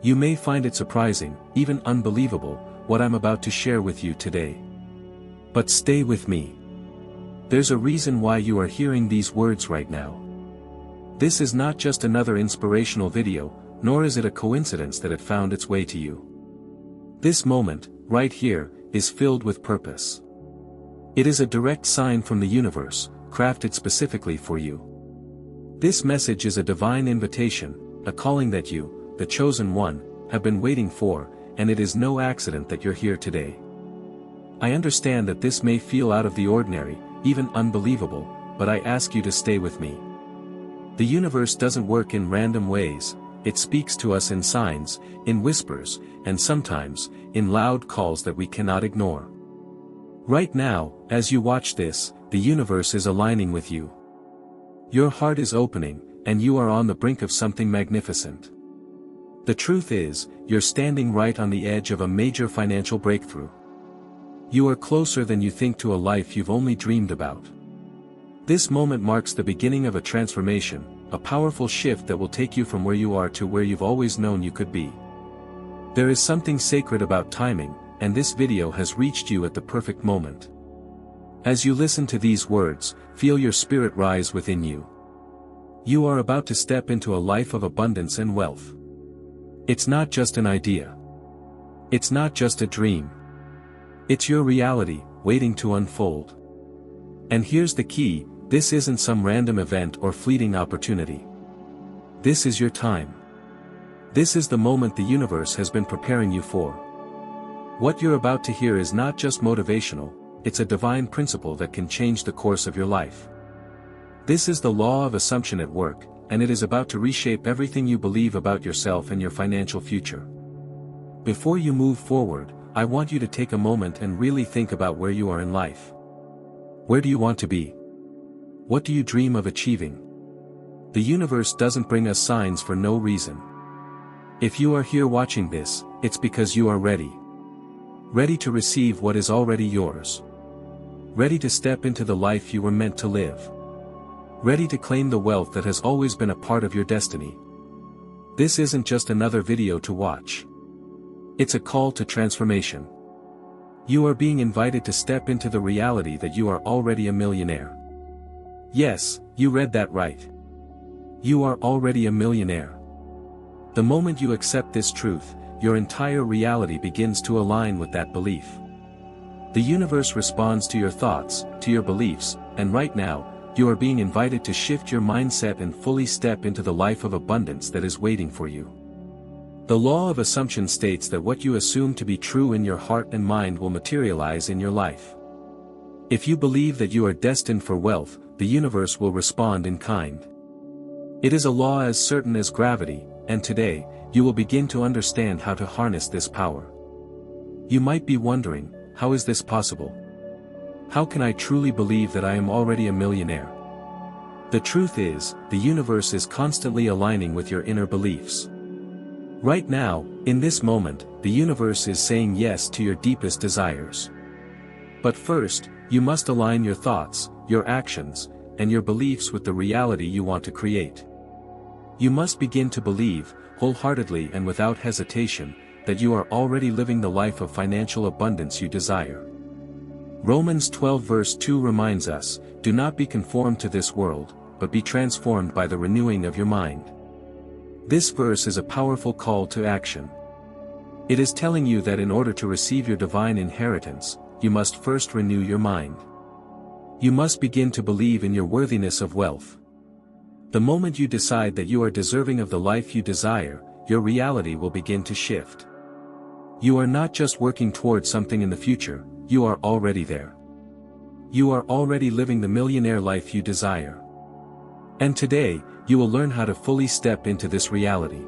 You may find it surprising, even unbelievable, what I'm about to share with you today. But stay with me. There's a reason why you are hearing these words right now. This is not just another inspirational video, nor is it a coincidence that it found its way to you. This moment, right here, is filled with purpose. It is a direct sign from the universe, crafted specifically for you. This message is a divine invitation, a calling that you, the chosen one, have been waiting for, and it is no accident that you're here today. I understand that this may feel out of the ordinary, even unbelievable, but I ask you to stay with me. The universe doesn't work in random ways, it speaks to us in signs, in whispers, and sometimes, in loud calls that we cannot ignore. Right now, as you watch this, the universe is aligning with you. Your heart is opening, and you are on the brink of something magnificent. The truth is, you're standing right on the edge of a major financial breakthrough. You are closer than you think to a life you've only dreamed about. This moment marks the beginning of a transformation, a powerful shift that will take you from where you are to where you've always known you could be. There is something sacred about timing, and this video has reached you at the perfect moment. As you listen to these words, feel your spirit rise within you. You are about to step into a life of abundance and wealth. It's not just an idea. It's not just a dream. It's your reality, waiting to unfold. And here's the key, this isn't some random event or fleeting opportunity. This is your time. This is the moment the universe has been preparing you for. What you're about to hear is not just motivational, it's a divine principle that can change the course of your life. This is the law of assumption at work, and it is about to reshape everything you believe about yourself and your financial future. Before you move forward, I want you to take a moment and really think about where you are in life. Where do you want to be? What do you dream of achieving? The universe doesn't bring us signs for no reason. If you are here watching this, it's because you are ready. Ready to receive what is already yours. Ready to step into the life you were meant to live. Ready to claim the wealth that has always been a part of your destiny. This isn't just another video to watch. It's a call to transformation. You are being invited to step into the reality that you are already a millionaire. Yes, you read that right. You are already a millionaire. The moment you accept this truth, your entire reality begins to align with that belief. The universe responds to your thoughts, to your beliefs, and right now, you are being invited to shift your mindset and fully step into the life of abundance that is waiting for you. The law of assumption states that what you assume to be true in your heart and mind will materialize in your life. If you believe that you are destined for wealth, the universe will respond in kind. It is a law as certain as gravity, and today, you will begin to understand how to harness this power. You might be wondering, how is this possible? How can I truly believe that I am already a millionaire? The truth is, the universe is constantly aligning with your inner beliefs. Right now, in this moment, the universe is saying yes to your deepest desires. But first, you must align your thoughts, your actions, and your beliefs with the reality you want to create. You must begin to believe, wholeheartedly and without hesitation, that you are already living the life of financial abundance you desire. Romans 12 verse 2 reminds us, do not be conformed to this world, but be transformed by the renewing of your mind. This verse is a powerful call to action. It is telling you that in order to receive your divine inheritance, you must first renew your mind. You must begin to believe in your worthiness of wealth. The moment you decide that you are deserving of the life you desire, your reality will begin to shift. You are not just working towards something in the future, you are already there. You are already living the millionaire life you desire. And today, you will learn how to fully step into this reality.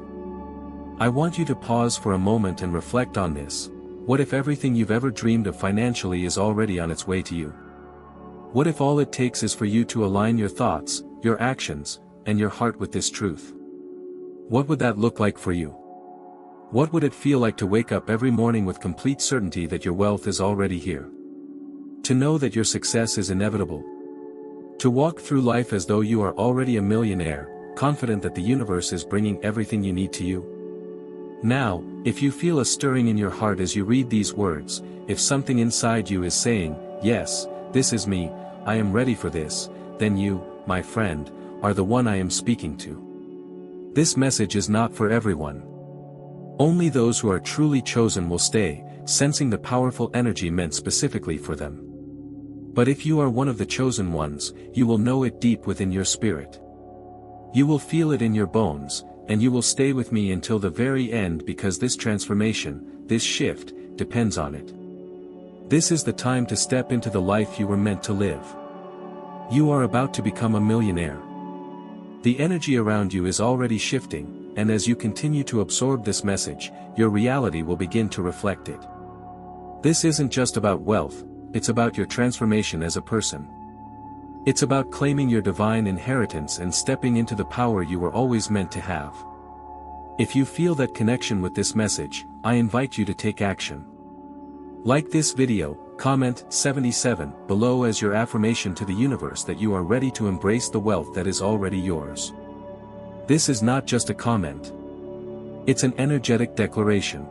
I want you to pause for a moment and reflect on this. What if everything you've ever dreamed of financially is already on its way to you? What if all it takes is for you to align your thoughts, your actions, and your heart with this truth? What would that look like for you? What would it feel like to wake up every morning with complete certainty that your wealth is already here? To know that your success is inevitable? To walk through life as though you are already a millionaire, confident that the universe is bringing everything you need to you? Now, if you feel a stirring in your heart as you read these words, if something inside you is saying, "Yes, this is me, I am ready for this," then you, my friend, are the one I am speaking to. This message is not for everyone. Only those who are truly chosen will stay, sensing the powerful energy meant specifically for them. But if you are one of the chosen ones, you will know it deep within your spirit. You will feel it in your bones, and you will stay with me until the very end because this transformation, this shift, depends on it. This is the time to step into the life you were meant to live. You are about to become a millionaire. The energy around you is already shifting, and as you continue to absorb this message, your reality will begin to reflect it. This isn't just about wealth, it's about your transformation as a person. It's about claiming your divine inheritance and stepping into the power you were always meant to have. If you feel that connection with this message, I invite you to take action. Like this video, comment 77 below as your affirmation to the universe that you are ready to embrace the wealth that is already yours. This is not just a comment. It's an energetic declaration.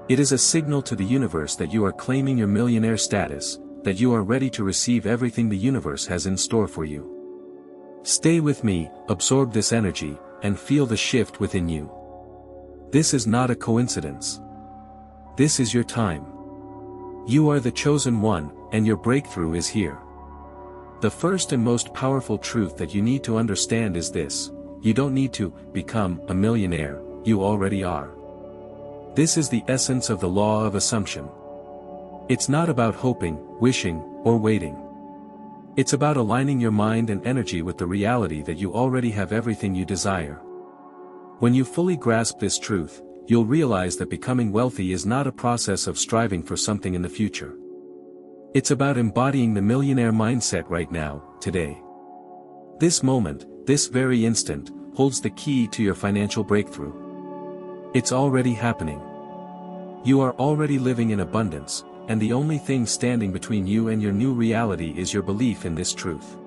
It is a signal to the universe that you are claiming your millionaire status, that you are ready to receive everything the universe has in store for you. Stay with me, absorb this energy, and feel the shift within you. This is not a coincidence. This is your time. You are the chosen one, and your breakthrough is here. The first and most powerful truth that you need to understand is this: you don't need to become a millionaire, you already are. This is the essence of the law of assumption. It's not about hoping, wishing, or waiting. It's about aligning your mind and energy with the reality that you already have everything you desire. When you fully grasp this truth, you'll realize that becoming wealthy is not a process of striving for something in the future. It's about embodying the millionaire mindset right now, today. This moment, this very instant, holds the key to your financial breakthrough. It's already happening. You are already living in abundance, and the only thing standing between you and your new reality is your belief in this truth.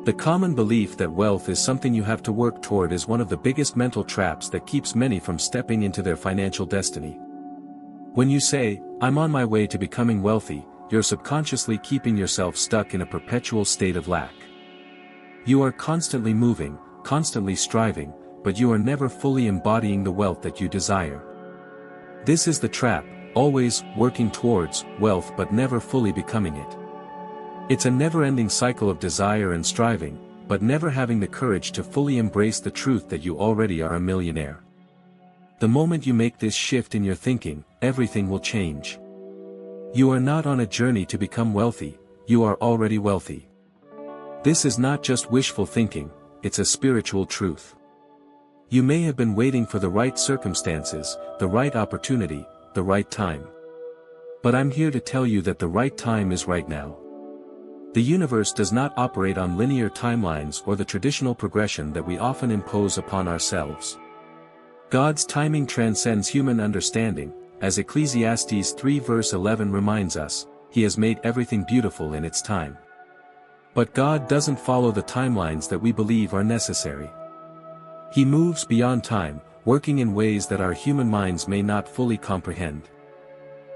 The common belief that wealth is something you have to work toward is one of the biggest mental traps that keeps many from stepping into their financial destiny. When you say, "I'm on my way to becoming wealthy," you're subconsciously keeping yourself stuck in a perpetual state of lack. You are constantly moving, constantly striving, but you are never fully embodying the wealth that you desire. This is the trap, always working towards wealth but never fully becoming it. It's a never-ending cycle of desire and striving, but never having the courage to fully embrace the truth that you already are a millionaire. The moment you make this shift in your thinking, everything will change. You are not on a journey to become wealthy, you are already wealthy. This is not just wishful thinking, it's a spiritual truth. You may have been waiting for the right circumstances, the right opportunity, the right time. But I'm here to tell you that the right time is right now. The universe does not operate on linear timelines or the traditional progression that we often impose upon ourselves. God's timing transcends human understanding, as Ecclesiastes 3 verse 11 reminds us, He has made everything beautiful in its time. But God doesn't follow the timelines that we believe are necessary. He moves beyond time, working in ways that our human minds may not fully comprehend.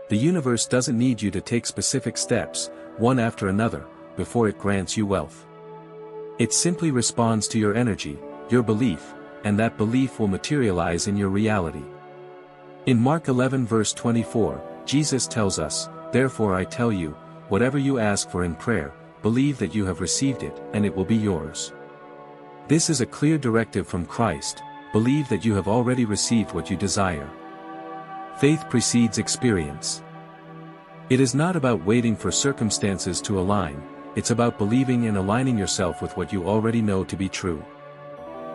The universe doesn't need you to take specific steps, one after another, before it grants you wealth. It simply responds to your energy, your belief, and that belief will materialize in your reality. In Mark 11 verse 24, Jesus tells us, "Therefore I tell you, whatever you ask for in prayer, believe that you have received it, and it will be yours." This is a clear directive from Christ: believe that you have already received what you desire. Faith precedes experience. It is not about waiting for circumstances to align, it's about believing and aligning yourself with what you already know to be true.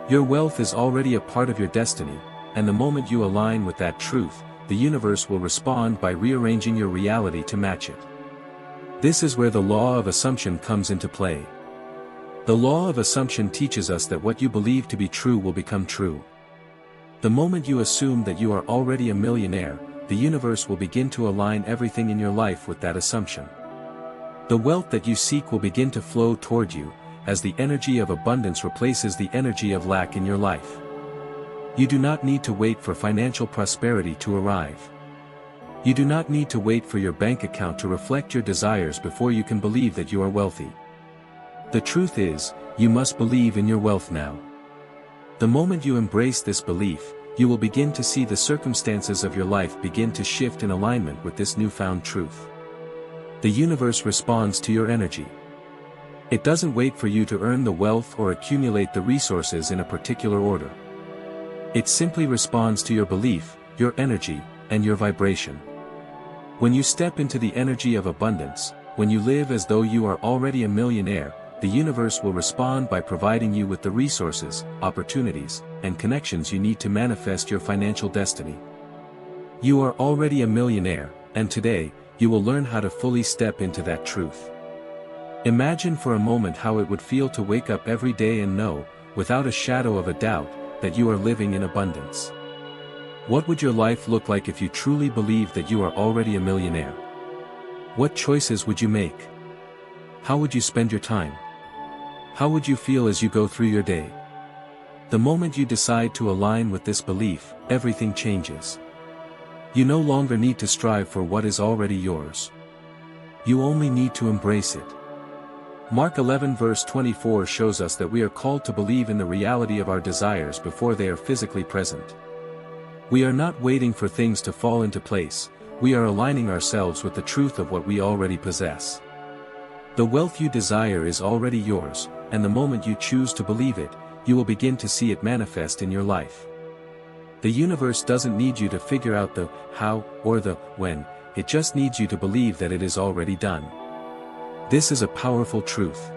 Your wealth is already a part of your destiny, and the moment you align with that truth, the universe will respond by rearranging your reality to match it. This is where the law of assumption comes into play. The law of assumption teaches us that what you believe to be true will become true. The moment you assume that you are already a millionaire, the universe will begin to align everything in your life with that assumption. The wealth that you seek will begin to flow toward you, as the energy of abundance replaces the energy of lack in your life. You do not need to wait for financial prosperity to arrive. You do not need to wait for your bank account to reflect your desires before you can believe that you are wealthy. The truth is, you must believe in your wealth now. The moment you embrace this belief, you will begin to see the circumstances of your life begin to shift in alignment with this newfound truth. The universe responds to your energy. It doesn't wait for you to earn the wealth or accumulate the resources in a particular order. It simply responds to your belief, your energy, and your vibration. When you step into the energy of abundance, when you live as though you are already a millionaire, the universe will respond by providing you with the resources, opportunities, and connections you need to manifest your financial destiny. You are already a millionaire, and today, you will learn how to fully step into that truth. Imagine for a moment how it would feel to wake up every day and know, without a shadow of a doubt, that you are living in abundance. What would your life look like if you truly believed that you are already a millionaire? What choices would you make? How would you spend your time? How would you feel as you go through your day? The moment you decide to align with this belief, everything changes. You no longer need to strive for what is already yours. You only need to embrace it. Mark 11 verse 24 shows us that we are called to believe in the reality of our desires before they are physically present. We are not waiting for things to fall into place, we are aligning ourselves with the truth of what we already possess. The wealth you desire is already yours, and the moment you choose to believe it, you will begin to see it manifest in your life. The universe doesn't need you to figure out the how or the when, it just needs you to believe that it is already done. This is a powerful truth.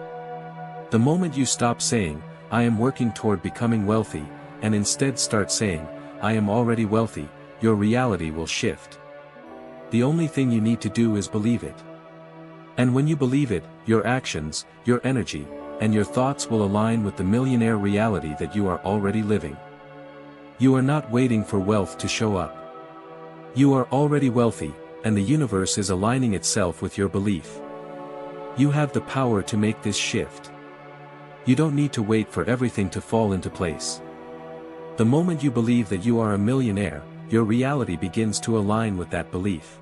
The moment you stop saying, I am working toward becoming wealthy, and instead start saying, I am already wealthy, your reality will shift. The only thing you need to do is believe it. And when you believe it, your actions, your energy, and your thoughts will align with the millionaire reality that you are already living. You are not waiting for wealth to show up. You are already wealthy, and the universe is aligning itself with your belief. You have the power to make this shift. You don't need to wait for everything to fall into place. The moment you believe that you are a millionaire, your reality begins to align with that belief.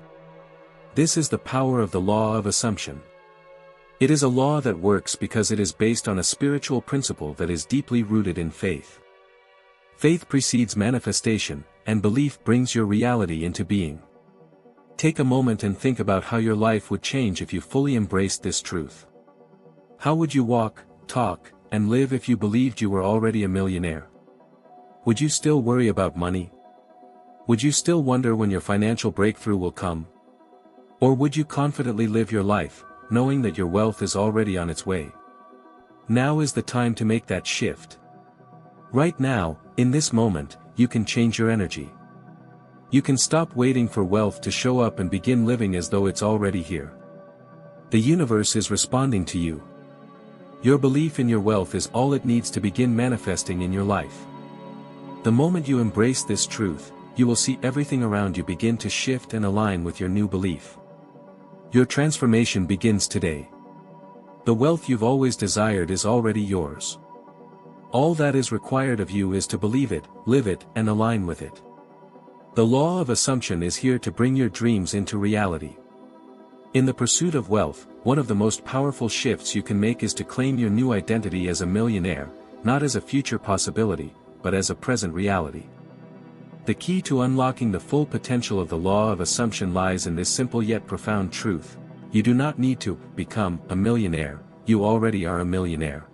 This is the power of the law of assumption. It is a law that works because it is based on a spiritual principle that is deeply rooted in faith. Faith precedes manifestation, and belief brings your reality into being. Take a moment and think about how your life would change if you fully embraced this truth. How would you walk, talk, and live if you believed you were already a millionaire? Would you still worry about money? Would you still wonder when your financial breakthrough will come? Or would you confidently live your life, knowing that your wealth is already on its way? Now is the time to make that shift. Right now, in this moment, you can change your energy. You can stop waiting for wealth to show up and begin living as though it's already here. The universe is responding to you. Your belief in your wealth is all it needs to begin manifesting in your life. The moment you embrace this truth, you will see everything around you begin to shift and align with your new belief. Your transformation begins today. The wealth you've always desired is already yours. All that is required of you is to believe it, live it, and align with it. The law of assumption is here to bring your dreams into reality. In the pursuit of wealth, one of the most powerful shifts you can make is to claim your new identity as a millionaire, not as a future possibility, but as a present reality. The key to unlocking the full potential of the law of assumption lies in this simple yet profound truth: you do not need to become a millionaire, you already are a millionaire.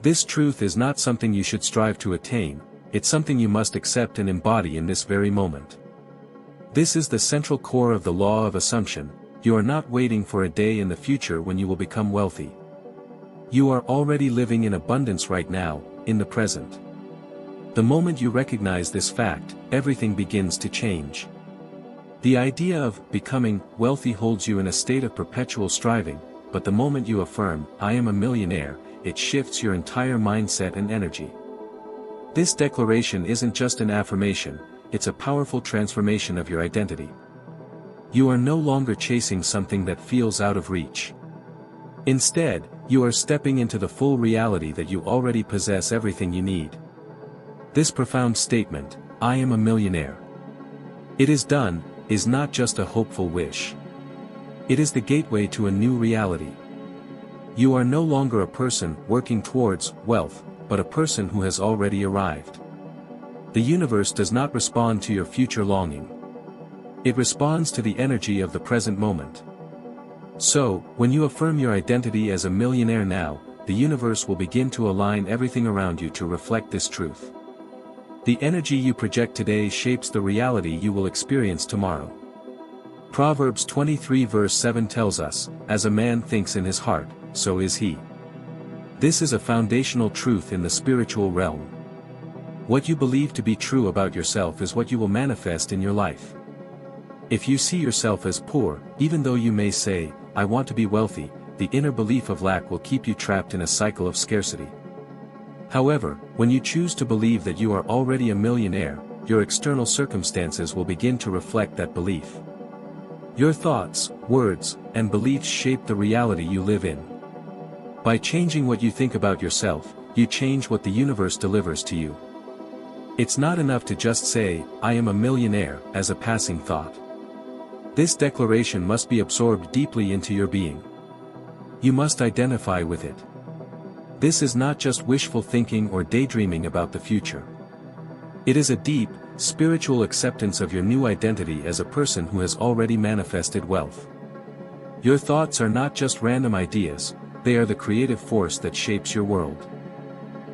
This truth is not something you should strive to attain, it's something you must accept and embody in this very moment. This is the central core of the law of assumption: you are not waiting for a day in the future when you will become wealthy. You are already living in abundance right now, in the present. The moment you recognize this fact, everything begins to change. The idea of becoming wealthy holds you in a state of perpetual striving, but the moment you affirm, I am a millionaire, it shifts your entire mindset and energy. This declaration isn't just an affirmation, it's a powerful transformation of your identity. You are no longer chasing something that feels out of reach. Instead, you are stepping into the full reality that you already possess everything you need. This profound statement, "I am a millionaire. It is done," is not just a hopeful wish. It is the gateway to a new reality. You are no longer a person working towards wealth, but a person who has already arrived. The universe does not respond to your future longing. It responds to the energy of the present moment. So, when you affirm your identity as a millionaire now, the universe will begin to align everything around you to reflect this truth. The energy you project today shapes the reality you will experience tomorrow. Proverbs 23 verse 7 tells us, "As a man thinks in his heart, so is he." This is a foundational truth in the spiritual realm. What you believe to be true about yourself is what you will manifest in your life. If you see yourself as poor, even though you may say, "I want to be wealthy," the inner belief of lack will keep you trapped in a cycle of scarcity. However, when you choose to believe that you are already a millionaire, your external circumstances will begin to reflect that belief. Your thoughts, words, and beliefs shape the reality you live in. By changing what you think about yourself, you change what the universe delivers to you. It's not enough to just say, "I am a millionaire," as a passing thought. This declaration must be absorbed deeply into your being. You must identify with it. This is not just wishful thinking or daydreaming about the future. It is a deep, spiritual acceptance of your new identity as a person who has already manifested wealth. Your thoughts are not just random ideas, they are the creative force that shapes your world.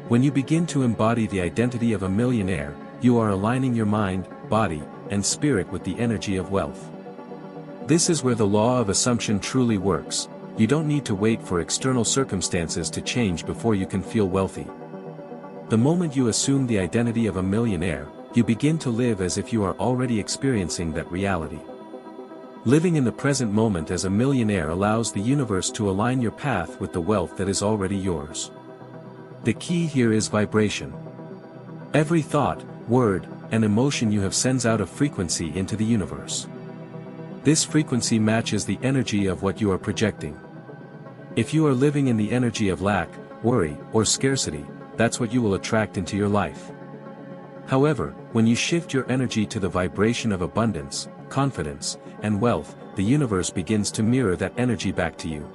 When you begin to embody the identity of a millionaire, you are aligning your mind, body, and spirit with the energy of wealth. This is where the law of assumption truly works. You don't need to wait for external circumstances to change before you can feel wealthy. The moment you assume the identity of a millionaire, you begin to live as if you are already experiencing that reality. Living in the present moment as a millionaire allows the universe to align your path with the wealth that is already yours. The key here is vibration. Every thought, word, and emotion you have sends out a frequency into the universe. This frequency matches the energy of what you are projecting. If you are living in the energy of lack, worry, or scarcity, that's what you will attract into your life. However, when you shift your energy to the vibration of abundance, confidence, and wealth, the universe begins to mirror that energy back to you.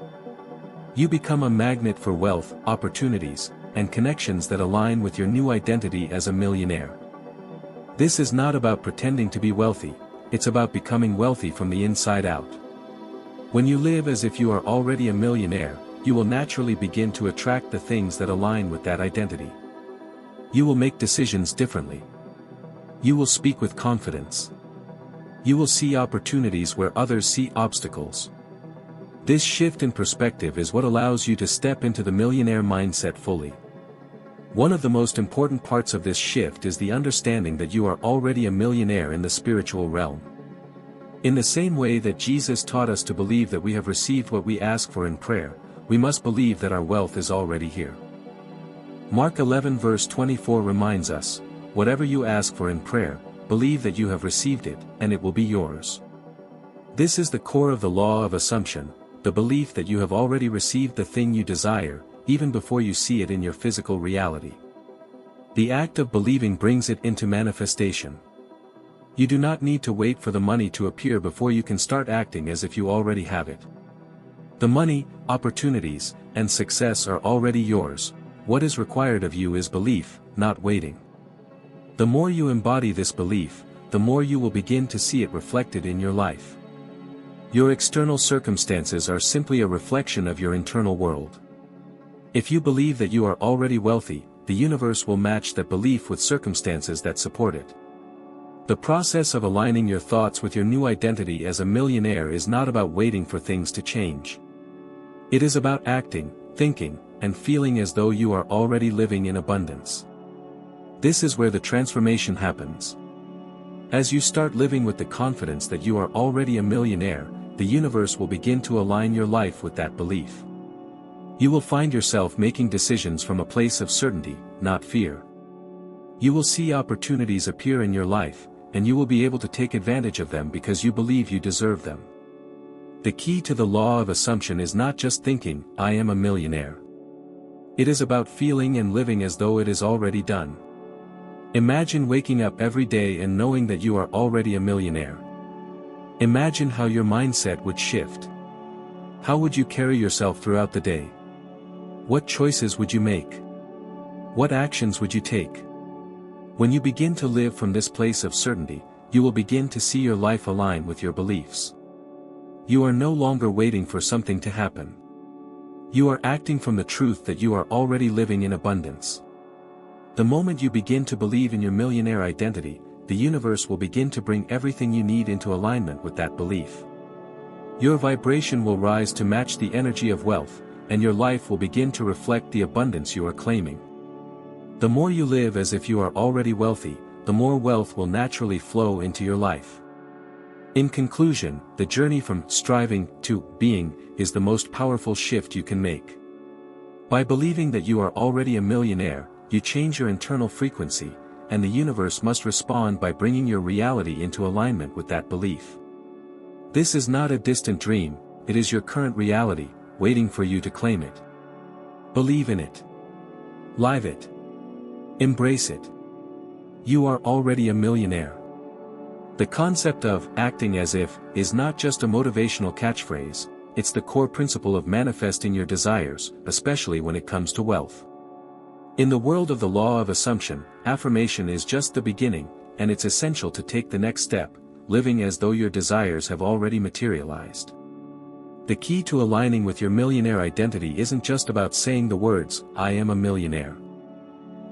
You become a magnet for wealth, opportunities, and connections that align with your new identity as a millionaire. This is not about pretending to be wealthy, it's about becoming wealthy from the inside out. When you live as if you are already a millionaire, you will naturally begin to attract the things that align with that identity. You will make decisions differently. You will speak with confidence. You will see opportunities where others see obstacles. This shift in perspective is what allows you to step into the millionaire mindset fully. One of the most important parts of this shift is the understanding that you are already a millionaire in the spiritual realm. In the same way that Jesus taught us to believe that we have received what we ask for in prayer, we must believe that our wealth is already here. Mark 11 verse 24 reminds us, "Whatever you ask for in prayer, believe that you have received it, and it will be yours." This is the core of the law of assumption, the belief that you have already received the thing you desire, even before you see it in your physical reality. The act of believing brings it into manifestation. You do not need to wait for the money to appear before you can start acting as if you already have it. The money, opportunities, and success are already yours. What is required of you is belief, not waiting. The more you embody this belief, the more you will begin to see it reflected in your life. Your external circumstances are simply a reflection of your internal world. If you believe that you are already wealthy, the universe will match that belief with circumstances that support it. The process of aligning your thoughts with your new identity as a millionaire is not about waiting for things to change. It is about acting, thinking, and feeling as though you are already living in abundance. This is where the transformation happens. As you start living with the confidence that you are already a millionaire, the universe will begin to align your life with that belief. You will find yourself making decisions from a place of certainty, not fear. You will see opportunities appear in your life, and you will be able to take advantage of them because you believe you deserve them. The key to the law of assumption is not just thinking, "I am a millionaire." It is about feeling and living as though it is already done. Imagine waking up every day and knowing that you are already a millionaire. Imagine how your mindset would shift. How would you carry yourself throughout the day? What choices would you make? What actions would you take? When you begin to live from this place of certainty, you will begin to see your life align with your beliefs. You are no longer waiting for something to happen. You are acting from the truth that you are already living in abundance. The moment you begin to believe in your millionaire identity, the universe will begin to bring everything you need into alignment with that belief. Your vibration will rise to match the energy of wealth, and your life will begin to reflect the abundance you are claiming. The more you live as if you are already wealthy, the more wealth will naturally flow into your life. In conclusion, the journey from striving to being is the most powerful shift you can make. By believing that you are already a millionaire, you change your internal frequency, and the universe must respond by bringing your reality into alignment with that belief. This is not a distant dream, it is your current reality, waiting for you to claim it. Believe in it. Live it. Embrace it. You are already a millionaire. The concept of acting as if is not just a motivational catchphrase, it's the core principle of manifesting your desires, especially when it comes to wealth. In the world of the law of assumption, affirmation is just the beginning, and it's essential to take the next step, living as though your desires have already materialized. The key to aligning with your millionaire identity isn't just about saying the words, "I am a millionaire."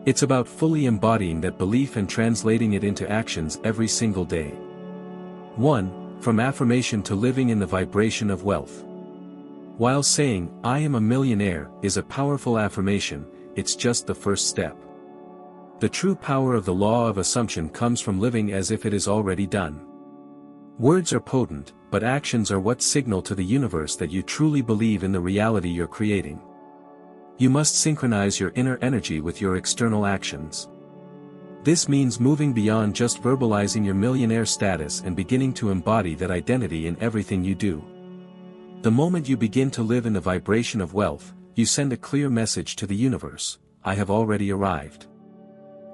It's about fully embodying that belief and translating it into actions every single day. 1. From affirmation to living in the vibration of wealth. While saying, "I am a millionaire," is a powerful affirmation, it's just the first step. The true power of the law of assumption comes from living as if it is already done. Words are potent, but actions are what signal to the universe that you truly believe in the reality you're creating. You must synchronize your inner energy with your external actions. This means moving beyond just verbalizing your millionaire status and beginning to embody that identity in everything you do. The moment you begin to live in the vibration of wealth, you send a clear message to the universe: "I have already arrived."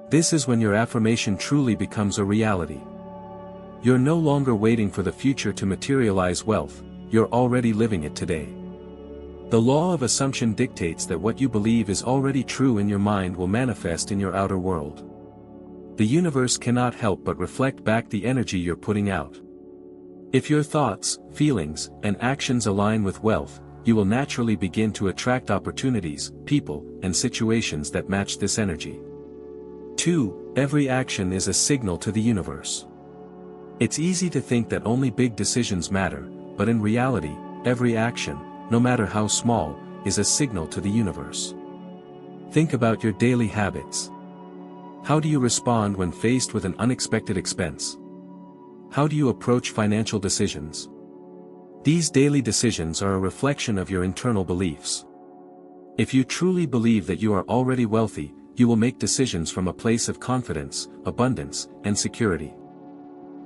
This is when your affirmation truly becomes a reality. You're no longer waiting for the future to materialize wealth, you're already living it today. The law of assumption dictates that what you believe is already true in your mind will manifest in your outer world. The universe cannot help but reflect back the energy you're putting out. If your thoughts, feelings, and actions align with wealth, you will naturally begin to attract opportunities, people, and situations that match this energy. 2. Every action is a signal to the universe. It's easy to think that only big decisions matter, but in reality, every action, no matter how small, is a signal to the universe. Think about your daily habits. How do you respond when faced with an unexpected expense? How do you approach financial decisions? These daily decisions are a reflection of your internal beliefs. If you truly believe that you are already wealthy, you will make decisions from a place of confidence, abundance, and security.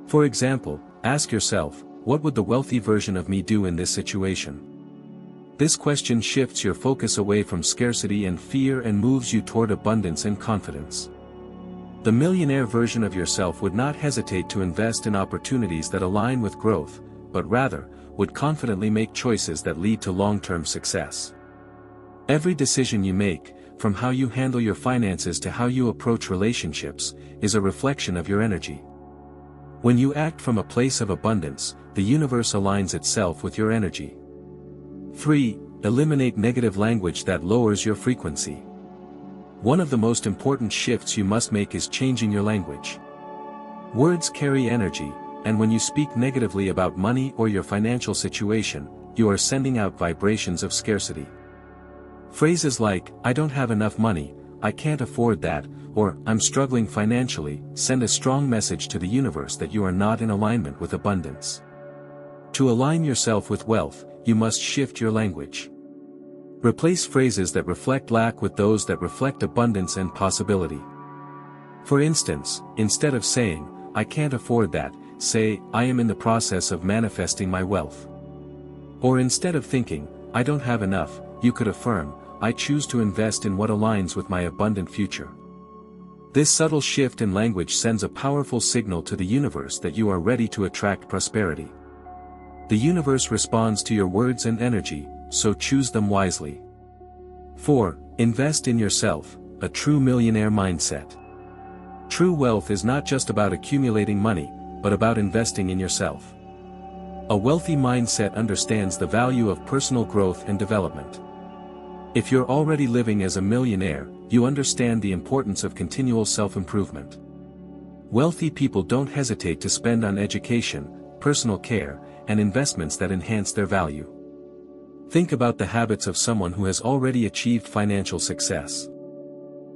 For example, ask yourself, what would the wealthy version of me do in this situation? This question shifts your focus away from scarcity and fear and moves you toward abundance and confidence. The millionaire version of yourself would not hesitate to invest in opportunities that align with growth, but rather, would confidently make choices that lead to long-term success. Every decision you make, from how you handle your finances to how you approach relationships, is a reflection of your energy. When you act from a place of abundance, the universe aligns itself with your energy. 3. Eliminate negative language that lowers your frequency. One of the most important shifts you must make is changing your language. Words carry energy, and when you speak negatively about money or your financial situation, you are sending out vibrations of scarcity. Phrases like, "I don't have enough money," "I can't afford that," or "I'm struggling financially," send a strong message to the universe that you are not in alignment with abundance. To align yourself with wealth, you must shift your language. Replace phrases that reflect lack with those that reflect abundance and possibility. For instance, instead of saying, "I can't afford that," say, "I am in the process of manifesting my wealth." Or instead of thinking, "I don't have enough," you could affirm, "I choose to invest in what aligns with my abundant future." This subtle shift in language sends a powerful signal to the universe that you are ready to attract prosperity. The universe responds to your words and energy, so choose them wisely. 4. Invest in yourself, a true millionaire mindset. True wealth is not just about accumulating money, but about investing in yourself. A wealthy mindset understands the value of personal growth and development. If you're already living as a millionaire, you understand the importance of continual self-improvement. Wealthy people don't hesitate to spend on education, personal care, and investments that enhance their value. Think about the habits of someone who has already achieved financial success.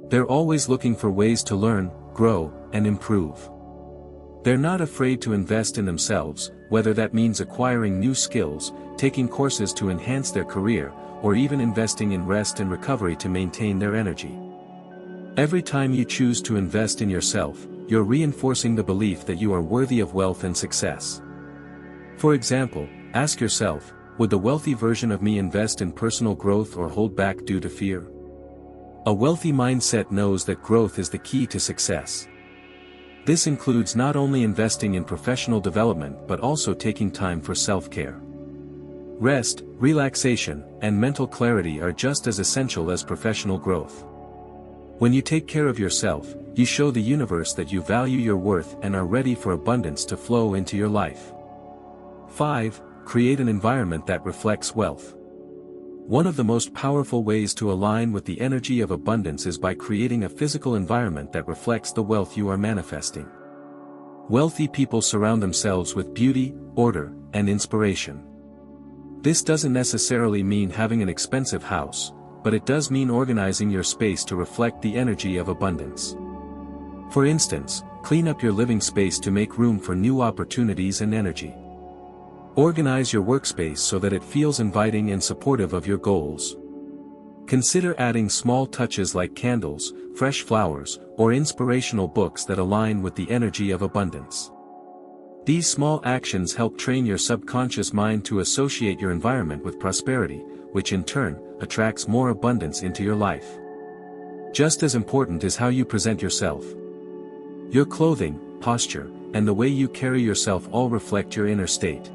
They're always looking for ways to learn, grow, and improve. They're not afraid to invest in themselves, whether that means acquiring new skills, taking courses to enhance their career, or even investing in rest and recovery to maintain their energy. Every time you choose to invest in yourself, you're reinforcing the belief that you are worthy of wealth and success. For example, ask yourself, would the wealthy version of me invest in personal growth or hold back due to fear? A wealthy mindset knows that growth is the key to success. This includes not only investing in professional development but also taking time for self-care. Rest, relaxation, and mental clarity are just as essential as professional growth. When you take care of yourself, you show the universe that you value your worth and are ready for abundance to flow into your life. 5. Create an environment that reflects wealth. One of the most powerful ways to align with the energy of abundance is by creating a physical environment that reflects the wealth you are manifesting. Wealthy people surround themselves with beauty, order, and inspiration. This doesn't necessarily mean having an expensive house, but it does mean organizing your space to reflect the energy of abundance. For instance, clean up your living space to make room for new opportunities and energy. Organize your workspace so that it feels inviting and supportive of your goals. Consider adding small touches like candles, fresh flowers, or inspirational books that align with the energy of abundance. These small actions help train your subconscious mind to associate your environment with prosperity, which in turn attracts more abundance into your life. Just as important is how you present yourself. Your clothing, posture, and the way you carry yourself all reflect your inner state.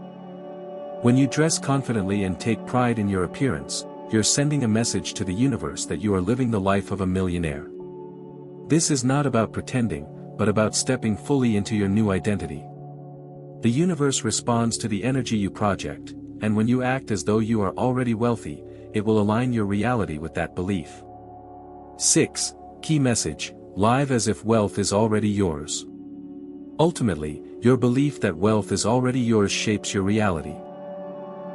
When you dress confidently and take pride in your appearance, you're sending a message to the universe that you are living the life of a millionaire. This is not about pretending, but about stepping fully into your new identity. The universe responds to the energy you project, and when you act as though you are already wealthy, it will align your reality with that belief. 6. Key message: live as if wealth is already yours. Ultimately, your belief that wealth is already yours shapes your reality.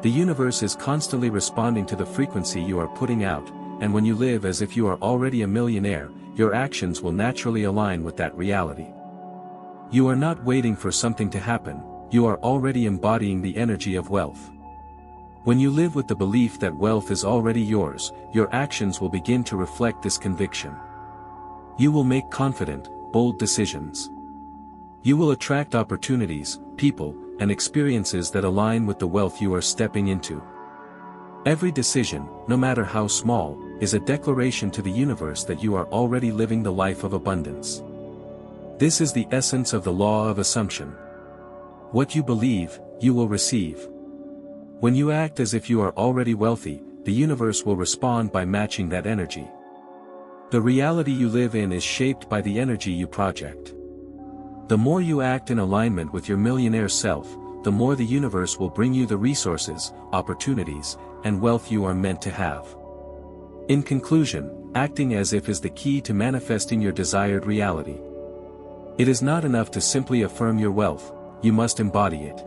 The universe is constantly responding to the frequency you are putting out, and when you live as if you are already a millionaire, your actions will naturally align with that reality. You are not waiting for something to happen, you are already embodying the energy of wealth. When you live with the belief that wealth is already yours, your actions will begin to reflect this conviction. You will make confident, bold decisions. You will attract opportunities, people, and experiences that align with the wealth you are stepping into. Every decision, no matter how small, is a declaration to the universe that you are already living the life of abundance. This is the essence of the law of assumption. What you believe, you will receive. When you act as if you are already wealthy, the universe will respond by matching that energy. The reality you live in is shaped by the energy you project. The more you act in alignment with your millionaire self, the more the universe will bring you the resources, opportunities, and wealth you are meant to have. In conclusion, acting as if is the key to manifesting your desired reality. It is not enough to simply affirm your wealth, you must embody it.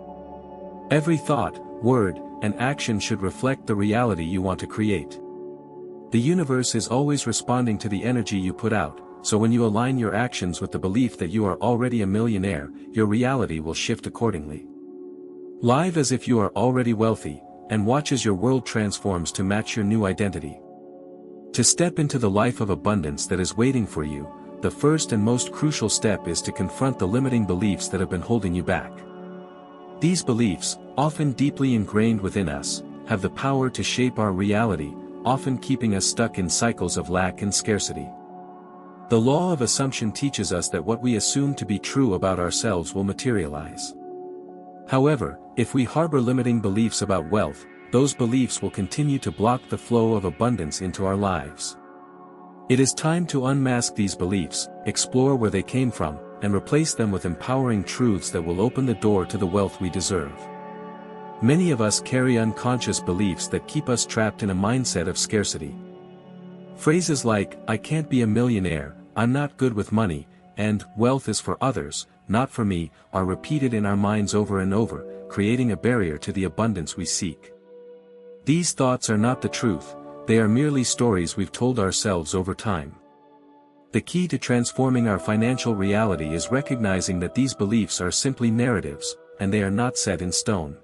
Every thought, word, and action should reflect the reality you want to create. The universe is always responding to the energy you put out, so when you align your actions with the belief that you are already a millionaire, your reality will shift accordingly. Live as if you are already wealthy, and watch as your world transforms to match your new identity. To step into the life of abundance that is waiting for you, the first and most crucial step is to confront the limiting beliefs that have been holding you back. These beliefs, often deeply ingrained within us, have the power to shape our reality, often keeping us stuck in cycles of lack and scarcity. The law of assumption teaches us that what we assume to be true about ourselves will materialize. However, if we harbor limiting beliefs about wealth, those beliefs will continue to block the flow of abundance into our lives. It is time to unmask these beliefs, explore where they came from, and replace them with empowering truths that will open the door to the wealth we deserve. Many of us carry unconscious beliefs that keep us trapped in a mindset of scarcity. Phrases like, "I can't be a millionaire," "I'm not good with money," and "wealth is for others, not for me," are repeated in our minds over and over, creating a barrier to the abundance we seek. These thoughts are not the truth, they are merely stories we've told ourselves over time. The key to transforming our financial reality is recognizing that these beliefs are simply narratives, and they are not set in stone.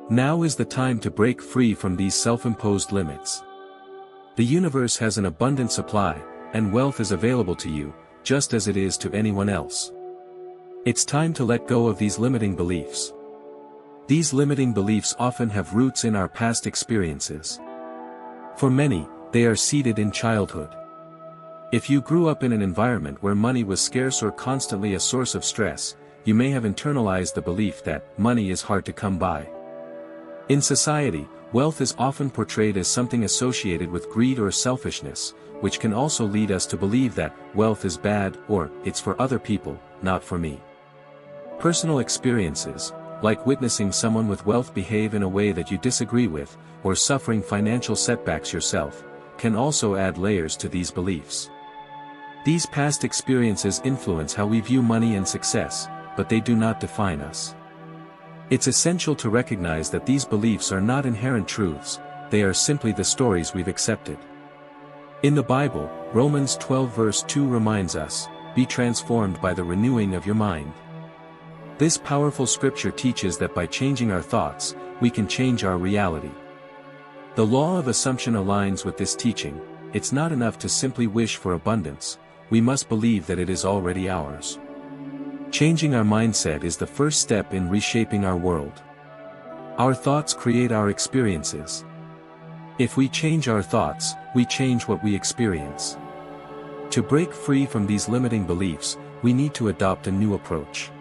Now is the time to break free from these self-imposed limits. The universe has an abundant supply, and wealth is available to you, just as it is to anyone else. It's time to let go of these limiting beliefs. These limiting beliefs often have roots in our past experiences. For many, they are seated in childhood. If you grew up in an environment where money was scarce or constantly a source of stress, you may have internalized the belief that money is hard to come by. In society, wealth is often portrayed as something associated with greed or selfishness, which can also lead us to believe that wealth is bad or it's for other people, not for me. Personal experiences, like witnessing someone with wealth behave in a way that you disagree with, or suffering financial setbacks yourself, can also add layers to these beliefs. These past experiences influence how we view money and success, but they do not define us. It's essential to recognize that these beliefs are not inherent truths, they are simply the stories we've accepted. In the Bible, Romans 12 verse 2 reminds us, "Be transformed by the renewing of your mind." This powerful scripture teaches that by changing our thoughts, we can change our reality. The law of assumption aligns with this teaching. It's not enough to simply wish for abundance, we must believe that it is already ours. Changing our mindset is the first step in reshaping our world. Our thoughts create our experiences. If we change our thoughts, we change what we experience. To break free from these limiting beliefs, we need to adopt a new approach.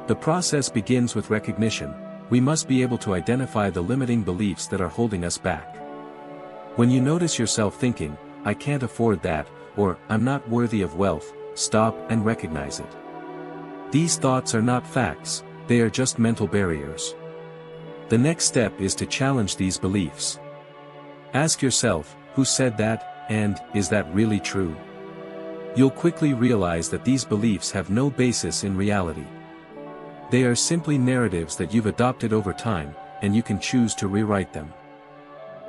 The process begins with recognition. We must be able to identify the limiting beliefs that are holding us back. When you notice yourself thinking, "I can't afford that," or "I'm not worthy of wealth," stop and recognize it. These thoughts are not facts, they are just mental barriers. The next step is to challenge these beliefs. Ask yourself, who said that, and is that really true? You'll quickly realize that these beliefs have no basis in reality. They are simply narratives that you've adopted over time, and you can choose to rewrite them.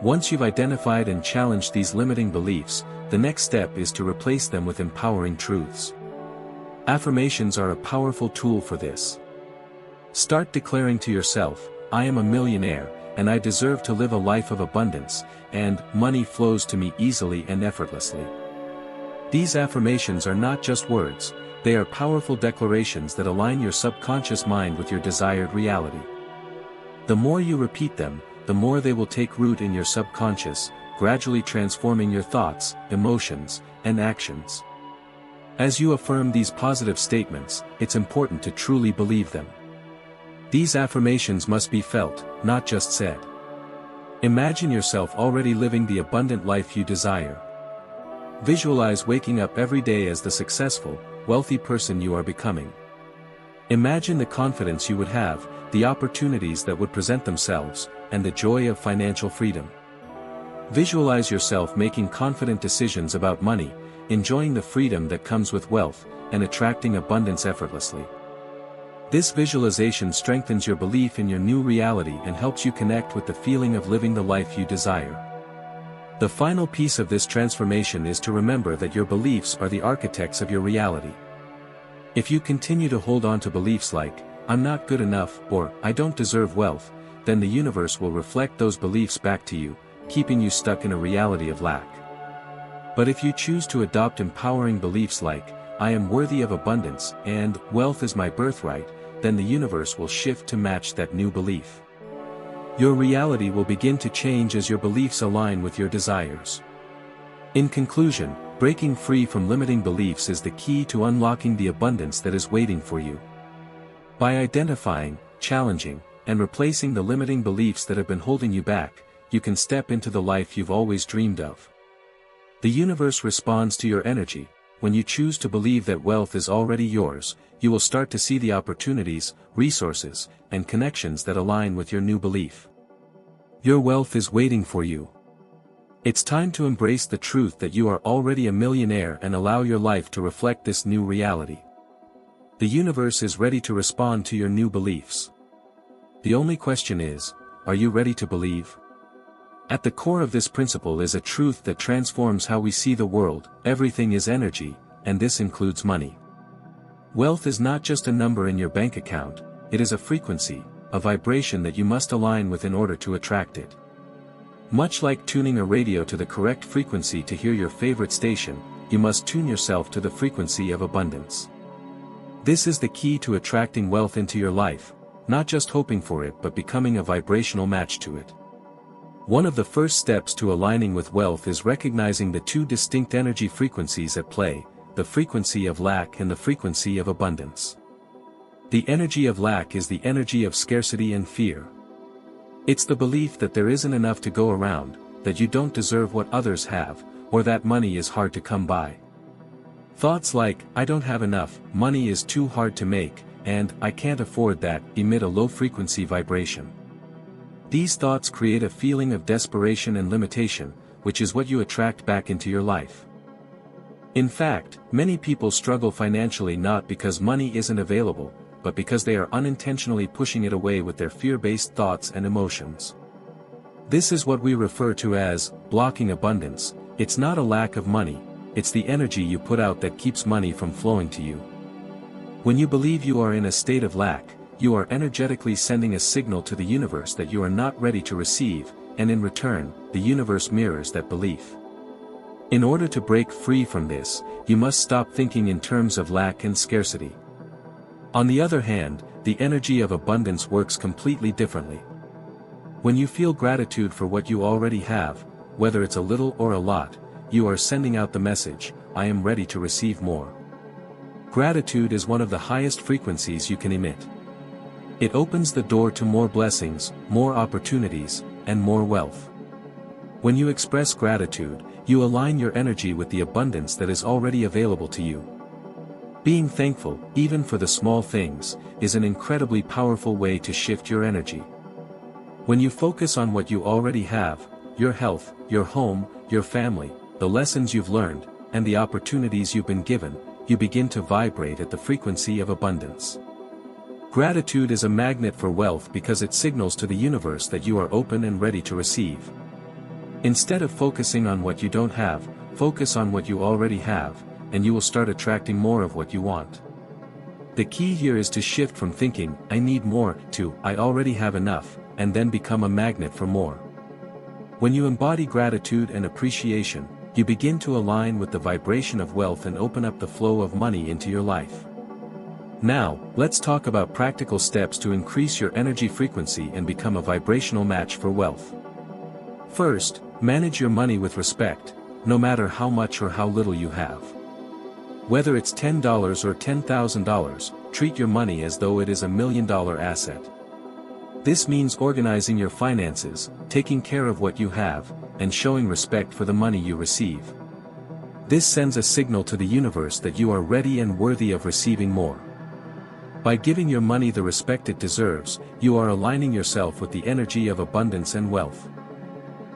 Once you've identified and challenged these limiting beliefs, the next step is to replace them with empowering truths. Affirmations are a powerful tool for this. Start declaring to yourself, "I am a millionaire, and I deserve to live a life of abundance, and money flows to me easily and effortlessly." These affirmations are not just words, they are powerful declarations that align your subconscious mind with your desired reality. The more you repeat them, the more they will take root in your subconscious, gradually transforming your thoughts, emotions, and actions. As you affirm these positive statements, it's important to truly believe them. These affirmations must be felt, not just said. Imagine yourself already living the abundant life you desire. Visualize waking up every day as the successful, wealthy person you are becoming. Imagine the confidence you would have, the opportunities that would present themselves, and the joy of financial freedom. Visualize yourself making confident decisions about money, enjoying the freedom that comes with wealth, and attracting abundance effortlessly. This visualization strengthens your belief in your new reality and helps you connect with the feeling of living the life you desire. The final piece of this transformation is to remember that your beliefs are the architects of your reality. If you continue to hold on to beliefs like, "I'm not good enough," or "I don't deserve wealth," then the universe will reflect those beliefs back to you, keeping you stuck in a reality of lack. But if you choose to adopt empowering beliefs like, "I am worthy of abundance," and "wealth is my birthright," then the universe will shift to match that new belief. Your reality will begin to change as your beliefs align with your desires. In conclusion, Breaking free from limiting beliefs is the key to unlocking the abundance that is waiting for you. By identifying, challenging, and replacing the limiting beliefs that have been holding you back, you can step into the life you've always dreamed of. The universe responds to your energy. When you choose to believe that wealth is already yours, you will start to see the opportunities, resources, and connections that align with your new belief. Your wealth is waiting for you. It's time to embrace the truth that you are already a millionaire and allow your life to reflect this new reality. The universe is ready to respond to your new beliefs. The only question is, are you ready to believe? At the core of this principle is a truth that transforms how we see the world. Everything is energy, and this includes money. Wealth is not just a number in your bank account, it is a frequency, a vibration that you must align with in order to attract it. Much like tuning a radio to the correct frequency to hear your favorite station, you must tune yourself to the frequency of abundance. This is the key to attracting wealth into your life, not just hoping for it but becoming a vibrational match to it. One of the first steps to aligning with wealth is recognizing the two distinct energy frequencies at play, the frequency of lack and the frequency of abundance. The energy of lack is the energy of scarcity and fear. It's the belief that there isn't enough to go around, that you don't deserve what others have, or that money is hard to come by. Thoughts like, "I don't have enough, money is too hard to make," and "I can't afford that," emit a low-frequency vibration. These thoughts create a feeling of desperation and limitation, which is what you attract back into your life. In fact, many people struggle financially not because money isn't available, but because they are unintentionally pushing it away with their fear-based thoughts and emotions. This is what we refer to as blocking abundance. It's not a lack of money, it's the energy you put out that keeps money from flowing to you. When you believe you are in a state of lack, you are energetically sending a signal to the universe that you are not ready to receive, and in return, the universe mirrors that belief. In order to break free from this, you must stop thinking in terms of lack and scarcity. On the other hand, the energy of abundance works completely differently. When you feel gratitude for what you already have, whether it's a little or a lot, you are sending out the message, "I am ready to receive more." Gratitude is one of the highest frequencies you can emit. It opens the door to more blessings, more opportunities, and more wealth. When you express gratitude, you align your energy with the abundance that is already available to you. Being thankful, even for the small things, is an incredibly powerful way to shift your energy. When you focus on what you already have, your health, your home, your family, the lessons you've learned, and the opportunities you've been given, you begin to vibrate at the frequency of abundance. Gratitude is a magnet for wealth because it signals to the universe that you are open and ready to receive. Instead of focusing on what you don't have, focus on what you already have, and you will start attracting more of what you want. The key here is to shift from thinking, "I need more," to "I already have enough," and then become a magnet for more. When you embody gratitude and appreciation, you begin to align with the vibration of wealth and open up the flow of money into your life. Now, let's talk about practical steps to increase your energy frequency and become a vibrational match for wealth. First, manage your money with respect, no matter how much or how little you have. Whether it's $10 or $10,000, treat your money as though it is $1 million asset. This means organizing your finances, taking care of what you have, and showing respect for the money you receive. This sends a signal to the universe that you are ready and worthy of receiving more. By giving your money the respect it deserves, you are aligning yourself with the energy of abundance and wealth.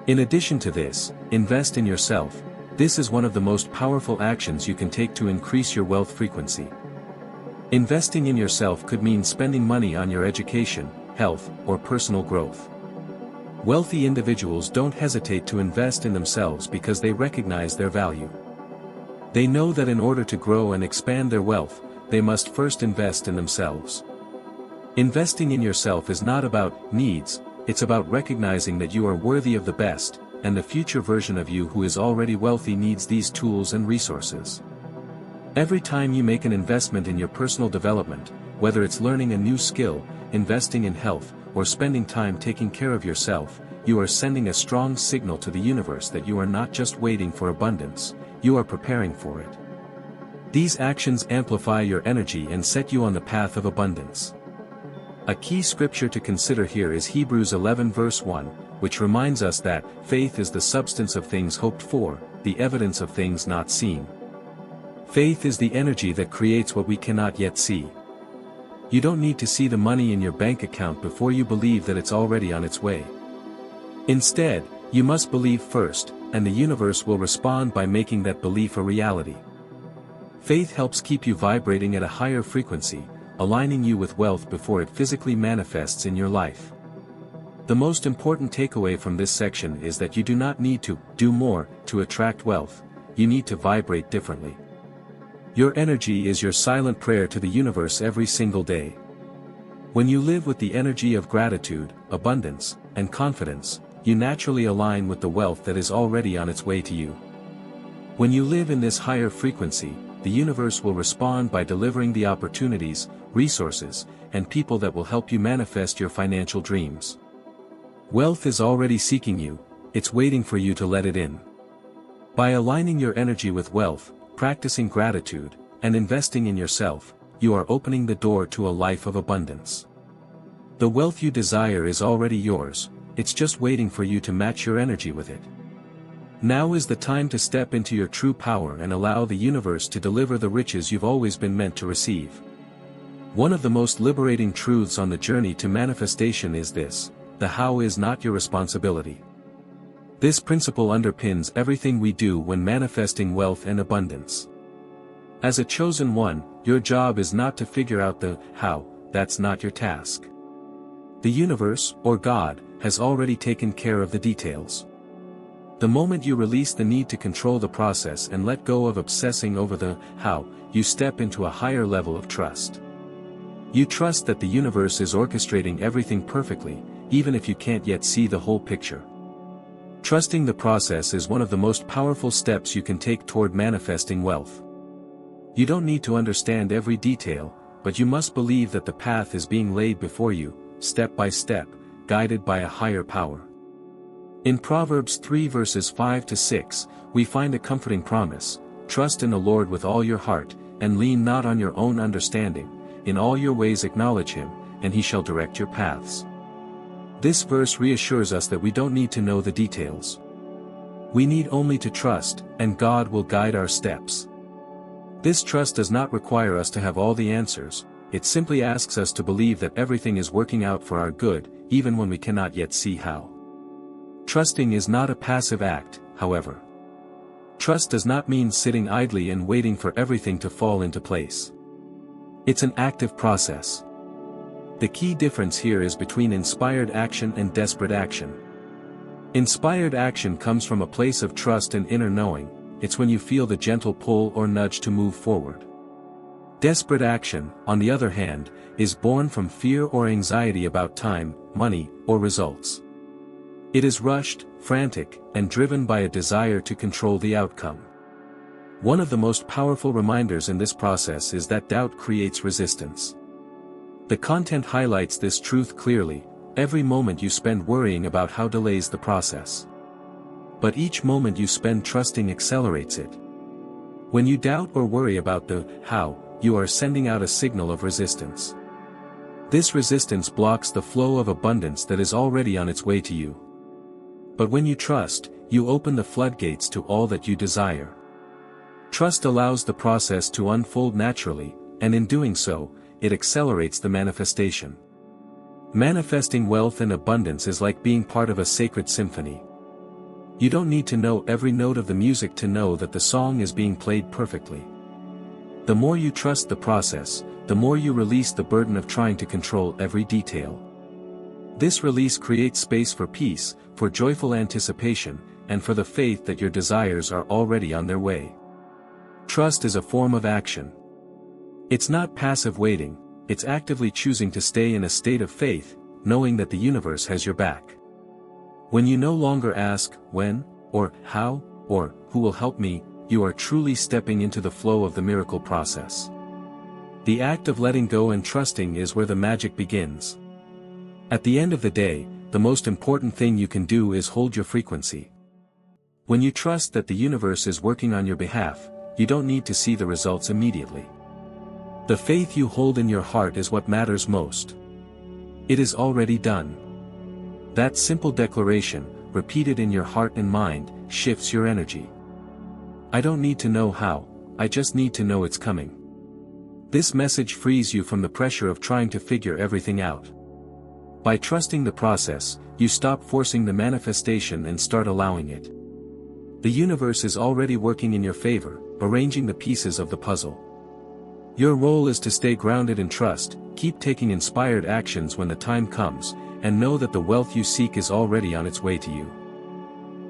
In addition to this, invest in yourself. This is one of the most powerful actions you can take to increase your wealth frequency. Investing in yourself could mean spending money on your education, health, or personal growth. Wealthy individuals don't hesitate to invest in themselves because they recognize their value. They know that in order to grow and expand their wealth, they must first invest in themselves. Investing in yourself is not about needs, it's about recognizing that you are worthy of the best, and the future version of you who is already wealthy needs these tools and resources. Every time you make an investment in your personal development, whether it's learning a new skill, investing in health, or spending time taking care of yourself, you are sending a strong signal to the universe that you are not just waiting for abundance, you are preparing for it. These actions amplify your energy and set you on the path of abundance. A key scripture to consider here is Hebrews 11 verse 1, which reminds us that faith is the substance of things hoped for, the evidence of things not seen. Faith is the energy that creates what we cannot yet see. You don't need to see the money in your bank account before you believe that it's already on its way. Instead, you must believe first, and the universe will respond by making that belief a reality. Faith helps keep you vibrating at a higher frequency, aligning you with wealth before it physically manifests in your life. The most important takeaway from this section is that you do not need to do more to attract wealth, you need to vibrate differently. Your energy is your silent prayer to the universe every single day. When you live with the energy of gratitude, abundance, and confidence, you naturally align with the wealth that is already on its way to you. When you live in this higher frequency, the universe will respond by delivering the opportunities, resources, and people that will help you manifest your financial dreams. Wealth is already seeking you, it's waiting for you to let it in. By aligning your energy with wealth, practicing gratitude, and investing in yourself, you are opening the door to a life of abundance. The wealth you desire is already yours, it's just waiting for you to match your energy with it. Now is the time to step into your true power and allow the universe to deliver the riches you've always been meant to receive. One of the most liberating truths on the journey to manifestation is this: the how is not your responsibility. This principle underpins everything we do when manifesting wealth and abundance. As a chosen one, your job is not to figure out the how, that's not your task. The universe, or God, has already taken care of the details. The moment you release the need to control the process and let go of obsessing over the how, you step into a higher level of trust. You trust that the universe is orchestrating everything perfectly, even if you can't yet see the whole picture. Trusting the process is one of the most powerful steps you can take toward manifesting wealth. You don't need to understand every detail, but you must believe that the path is being laid before you, step by step, guided by a higher power. In Proverbs 3 verses 5 to 6, we find a comforting promise: trust in the Lord with all your heart, and lean not on your own understanding, in all your ways acknowledge him, and he shall direct your paths. This verse reassures us that we don't need to know the details. We need only to trust, and God will guide our steps. This trust does not require us to have all the answers, it simply asks us to believe that everything is working out for our good, even when we cannot yet see how. Trusting is not a passive act, however. Trust does not mean sitting idly and waiting for everything to fall into place. It's an active process. The key difference here is between inspired action and desperate action. Inspired action comes from a place of trust and inner knowing, it's when you feel the gentle pull or nudge to move forward. Desperate action, on the other hand, is born from fear or anxiety about time, money, or results. It is rushed, frantic, and driven by a desire to control the outcome. One of the most powerful reminders in this process is that doubt creates resistance. The content highlights this truth clearly: every moment you spend worrying about how delays the process. But each moment you spend trusting accelerates it. When you doubt or worry about the how, you are sending out a signal of resistance. This resistance blocks the flow of abundance that is already on its way to you. But when you trust, you open the floodgates to all that you desire. Trust allows the process to unfold naturally, and in doing so, it accelerates the manifestation. Manifesting wealth and abundance is like being part of a sacred symphony. You don't need to know every note of the music to know that the song is being played perfectly. The more you trust the process, the more you release the burden of trying to control every detail. This release creates space for peace, for joyful anticipation, and for the faith that your desires are already on their way. Trust is a form of action. It's not passive waiting, it's actively choosing to stay in a state of faith, knowing that the universe has your back. When you no longer ask, when, or how, or who will help me, you are truly stepping into the flow of the miracle process. The act of letting go and trusting is where the magic begins. At the end of the day, the most important thing you can do is hold your frequency. When you trust that the universe is working on your behalf, you don't need to see the results immediately. The faith you hold in your heart is what matters most. It is already done. That simple declaration, repeated in your heart and mind, shifts your energy. I don't need to know how, I just need to know it's coming. This message frees you from the pressure of trying to figure everything out. By trusting the process, you stop forcing the manifestation and start allowing it. The universe is already working in your favor, arranging the pieces of the puzzle. Your role is to stay grounded in trust, keep taking inspired actions when the time comes, and know that the wealth you seek is already on its way to you.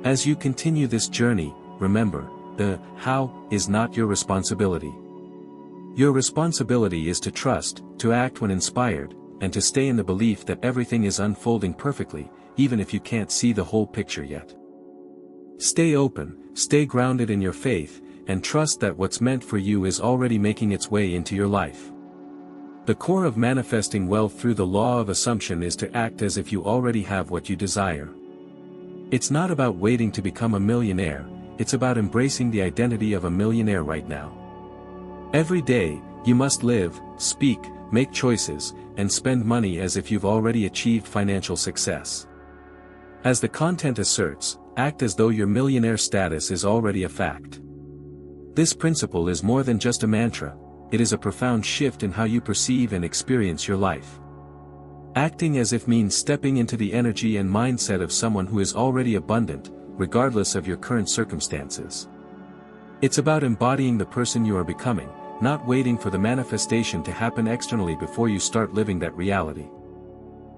As you continue this journey, remember, the how is not your responsibility. Your responsibility is to trust, to act when inspired, and to stay in the belief that everything is unfolding perfectly, even if you can't see the whole picture yet. Stay open, stay grounded in your faith, and trust that what's meant for you is already making its way into your life. The core of manifesting wealth through the law of assumption is to act as if you already have what you desire. It's not about waiting to become a millionaire, it's about embracing the identity of a millionaire right now. Every day, you must live, speak, make choices, and spend money as if you've already achieved financial success. As the content asserts, act as though your millionaire status is already a fact. This principle is more than just a mantra, it is a profound shift in how you perceive and experience your life. Acting as if means stepping into the energy and mindset of someone who is already abundant, regardless of your current circumstances. It's about embodying the person you are becoming, not waiting for the manifestation to happen externally before you start living that reality.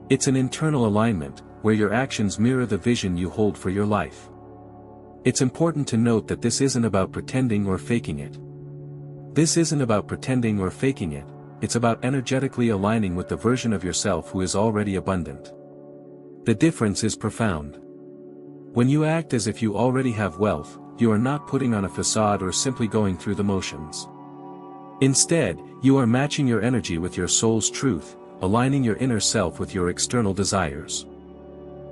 It's an internal alignment, where your actions mirror the vision you hold for your life. It's important to note that this isn't about pretending or faking it. This isn't about pretending or faking it, it's about energetically aligning with the version of yourself who is already abundant. The difference is profound. When you act as if you already have wealth, you are not putting on a facade or simply going through the motions. Instead, you are matching your energy with your soul's truth, aligning your inner self with your external desires.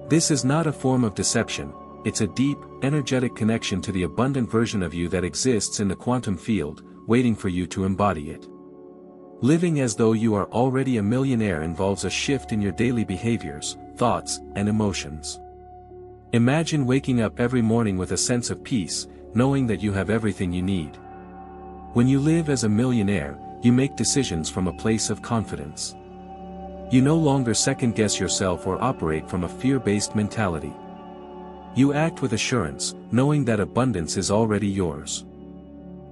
This is not a form of deception, it's a deep, energetic connection to the abundant version of you that exists in the quantum field, waiting for you to embody it. Living as though you are already a millionaire involves a shift in your daily behaviors, thoughts, and emotions. Imagine waking up every morning with a sense of peace, knowing that you have everything you need. When you live as a millionaire, you make decisions from a place of confidence. You no longer second-guess yourself or operate from a fear-based mentality. You act with assurance, knowing that abundance is already yours.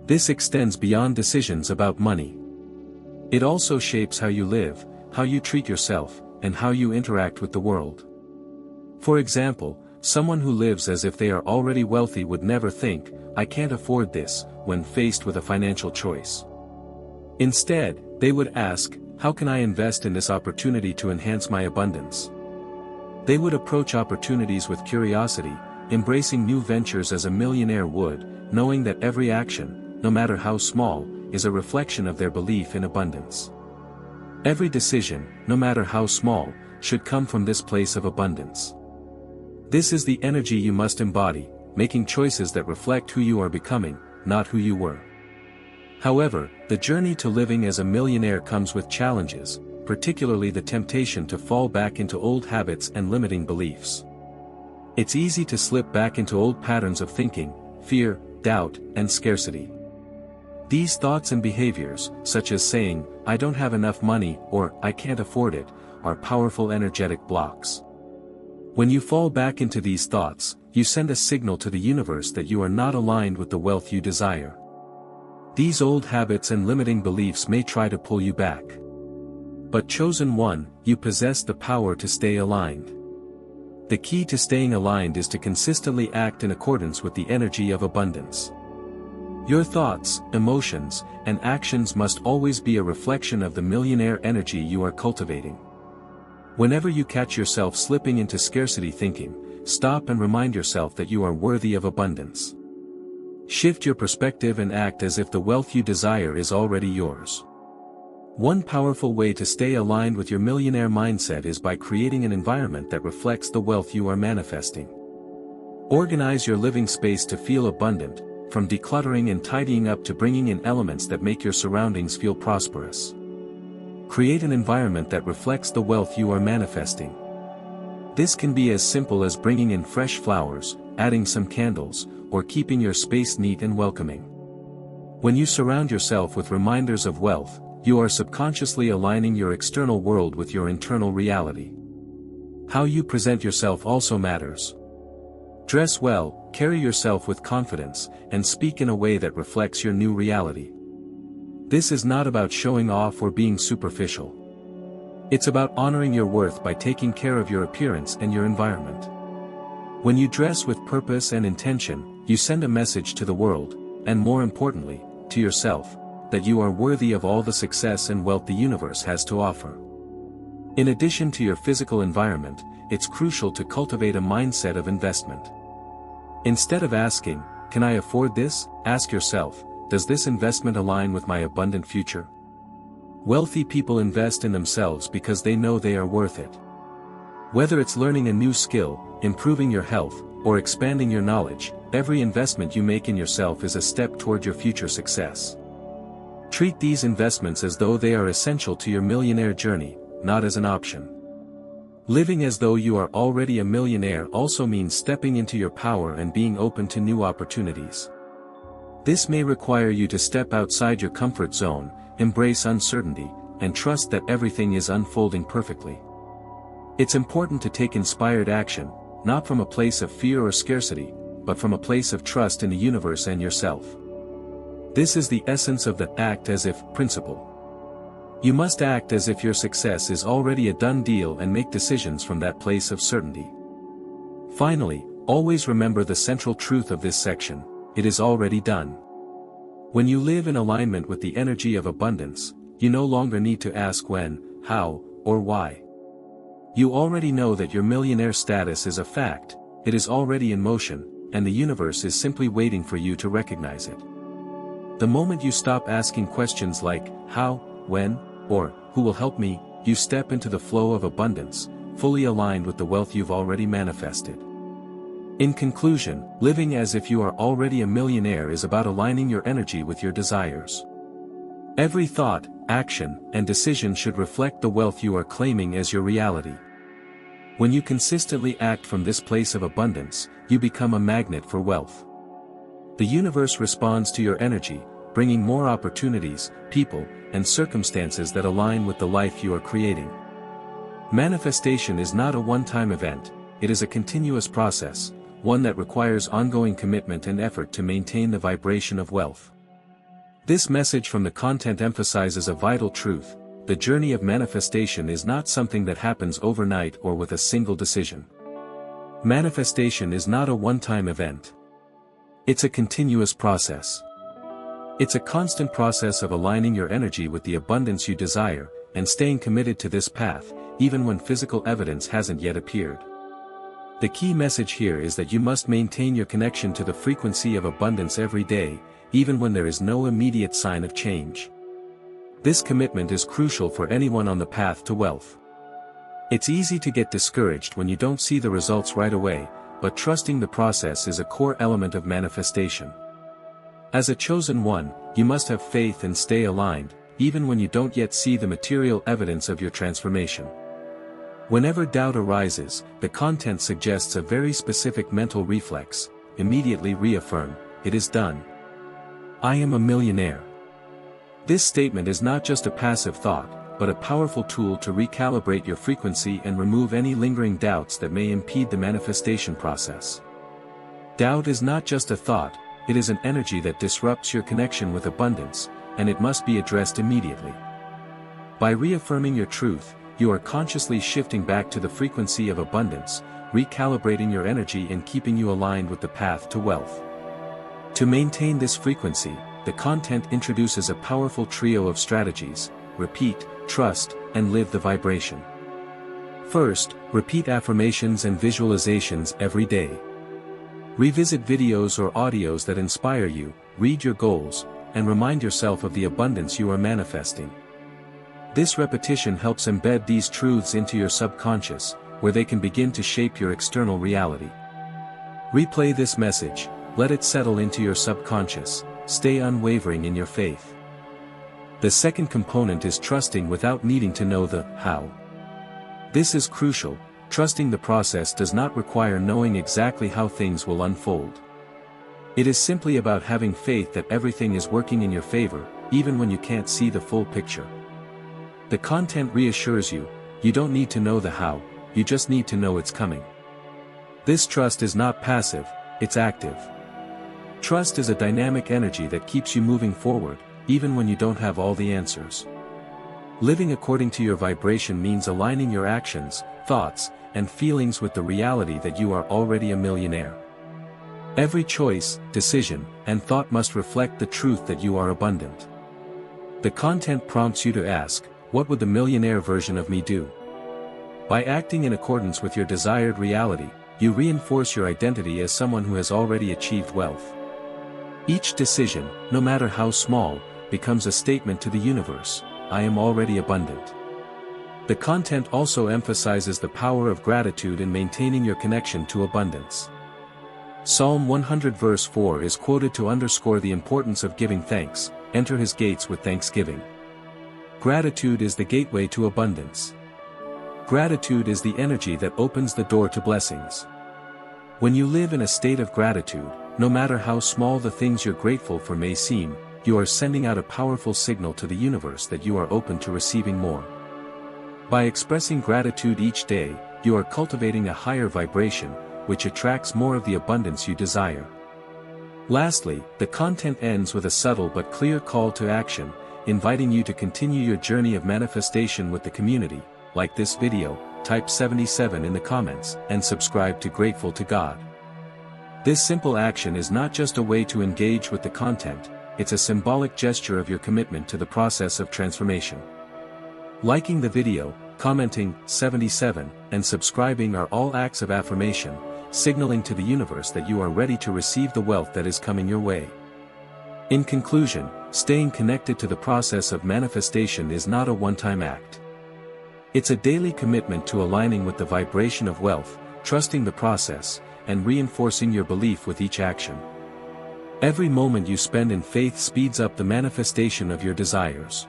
This extends beyond decisions about money. It also shapes how you live, how you treat yourself, and how you interact with the world. For example, someone who lives as if they are already wealthy would never think, "I can't afford this," when faced with a financial choice. Instead, they would ask, "How can I invest in this opportunity to enhance my abundance?" They would approach opportunities with curiosity, embracing new ventures as a millionaire would, knowing that every action, no matter how small, is a reflection of their belief in abundance. Every decision, no matter how small, should come from this place of abundance. This is the energy you must embody, making choices that reflect who you are becoming, not who you were. However, the journey to living as a millionaire comes with challenges, particularly the temptation to fall back into old habits and limiting beliefs. It's easy to slip back into old patterns of thinking, fear, doubt, and scarcity. These thoughts and behaviors, such as saying, "I don't have enough money," or "I can't afford it," are powerful energetic blocks. When you fall back into these thoughts, you send a signal to the universe that you are not aligned with the wealth you desire. These old habits and limiting beliefs may try to pull you back. But chosen one, you possess the power to stay aligned. The key to staying aligned is to consistently act in accordance with the energy of abundance. Your thoughts, emotions, and actions must always be a reflection of the millionaire energy you are cultivating. Whenever you catch yourself slipping into scarcity thinking, stop and remind yourself that you are worthy of abundance. Shift your perspective and act as if the wealth you desire is already yours. One powerful way to stay aligned with your millionaire mindset is by creating an environment that reflects the wealth you are manifesting. Organize your living space to feel abundant, from decluttering and tidying up to bringing in elements that make your surroundings feel prosperous. Create an environment that reflects the wealth you are manifesting. This can be as simple as bringing in fresh flowers, adding some candles, or keeping your space neat and welcoming. When you surround yourself with reminders of wealth, you are subconsciously aligning your external world with your internal reality. How you present yourself also matters. Dress well, carry yourself with confidence, and speak in a way that reflects your new reality. This is not about showing off or being superficial. It's about honoring your worth by taking care of your appearance and your environment. When you dress with purpose and intention, you send a message to the world, and more importantly, to yourself, that you are worthy of all the success and wealth the universe has to offer. In addition to your physical environment, it's crucial to cultivate a mindset of investment. Instead of asking, "Can I afford this?" ask yourself, "Does this investment align with my abundant future?" Wealthy people invest in themselves because they know they are worth it. Whether it's learning a new skill, improving your health, or expanding your knowledge, every investment you make in yourself is a step toward your future success. Treat these investments as though they are essential to your millionaire journey, not as an option. Living as though you are already a millionaire also means stepping into your power and being open to new opportunities. This may require you to step outside your comfort zone, embrace uncertainty, and trust that everything is unfolding perfectly. It's important to take inspired action, not from a place of fear or scarcity, but from a place of trust in the universe and yourself. This is the essence of the act as if principle. You must act as if your success is already a done deal and make decisions from that place of certainty. Finally, always remember the central truth of this section: it is already done. When you live in alignment with the energy of abundance, you no longer need to ask when, how, or why. You already know that your millionaire status is a fact, it is already in motion, and the universe is simply waiting for you to recognize it. The moment you stop asking questions like, how, when, or who will help me, you step into the flow of abundance, fully aligned with the wealth you've already manifested. In conclusion, living as if you are already a millionaire is about aligning your energy with your desires. Every thought, action, and decision should reflect the wealth you are claiming as your reality. When you consistently act from this place of abundance, you become a magnet for wealth. The universe responds to your energy, bringing more opportunities, people, and circumstances that align with the life you are creating. Manifestation is not a one-time event, it is a continuous process, one that requires ongoing commitment and effort to maintain the vibration of wealth. This message from the content emphasizes a vital truth: the journey of manifestation is not something that happens overnight or with a single decision. Manifestation is not a one-time event. It's a continuous process. It's a constant process of aligning your energy with the abundance you desire, and staying committed to this path, even when physical evidence hasn't yet appeared. The key message here is that you must maintain your connection to the frequency of abundance every day, even when there is no immediate sign of change. This commitment is crucial for anyone on the path to wealth. It's easy to get discouraged when you don't see the results right away, but trusting the process is a core element of manifestation. As a chosen one, you must have faith and stay aligned, even when you don't yet see the material evidence of your transformation. Whenever doubt arises, the content suggests a very specific mental reflex: immediately reaffirm, "It is done. I am a millionaire." This statement is not just a passive thought, but a powerful tool to recalibrate your frequency and remove any lingering doubts that may impede the manifestation process. Doubt is not just a thought, it is an energy that disrupts your connection with abundance, and it must be addressed immediately. By reaffirming your truth, you are consciously shifting back to the frequency of abundance, recalibrating your energy and keeping you aligned with the path to wealth. To maintain this frequency, the content introduces a powerful trio of strategies: repeat, trust, and live the vibration. First, repeat affirmations and visualizations every day. Revisit videos or audios that inspire you, read your goals, and remind yourself of the abundance you are manifesting. This repetition helps embed these truths into your subconscious, where they can begin to shape your external reality. Replay this message, let it settle into your subconscious, stay unwavering in your faith. The second component is trusting without needing to know the how. This is crucial. Trusting the process does not require knowing exactly how things will unfold. It is simply about having faith that everything is working in your favor, even when you can't see the full picture. The content reassures you, you don't need to know the how, you just need to know it's coming. This trust is not passive, it's active. Trust is a dynamic energy that keeps you moving forward, even when you don't have all the answers. Living according to your vibration means aligning your actions, thoughts, and feelings with the reality that you are already a millionaire. Every choice, decision, and thought must reflect the truth that you are abundant. The content prompts you to ask, what would the millionaire version of me do? By acting in accordance with your desired reality, you reinforce your identity as someone who has already achieved wealth. Each decision, no matter how small, becomes a statement to the universe, I am already abundant. The content also emphasizes the power of gratitude in maintaining your connection to abundance. Psalm 100 verse 4 is quoted to underscore the importance of giving thanks, enter his gates with thanksgiving. Gratitude is the gateway to abundance. Gratitude is the energy that opens the door to blessings. When you live in a state of gratitude, no matter how small the things you're grateful for may seem, you are sending out a powerful signal to the universe that you are open to receiving more. By expressing gratitude each day, you are cultivating a higher vibration, which attracts more of the abundance you desire. Lastly, the content ends with a subtle but clear call to action, inviting you to continue your journey of manifestation with the community. Like this video, type 77 in the comments, and subscribe to Grateful to God. This simple action is not just a way to engage with the content, it's a symbolic gesture of your commitment to the process of transformation. Liking the video, commenting, 77, and subscribing are all acts of affirmation, signaling to the universe that you are ready to receive the wealth that is coming your way. In conclusion, staying connected to the process of manifestation is not a one-time act. It's a daily commitment to aligning with the vibration of wealth, trusting the process, and reinforcing your belief with each action. Every moment you spend in faith speeds up the manifestation of your desires.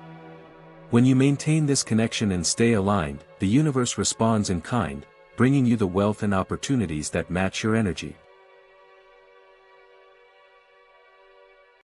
When you maintain this connection and stay aligned, the universe responds in kind, bringing you the wealth and opportunities that match your energy.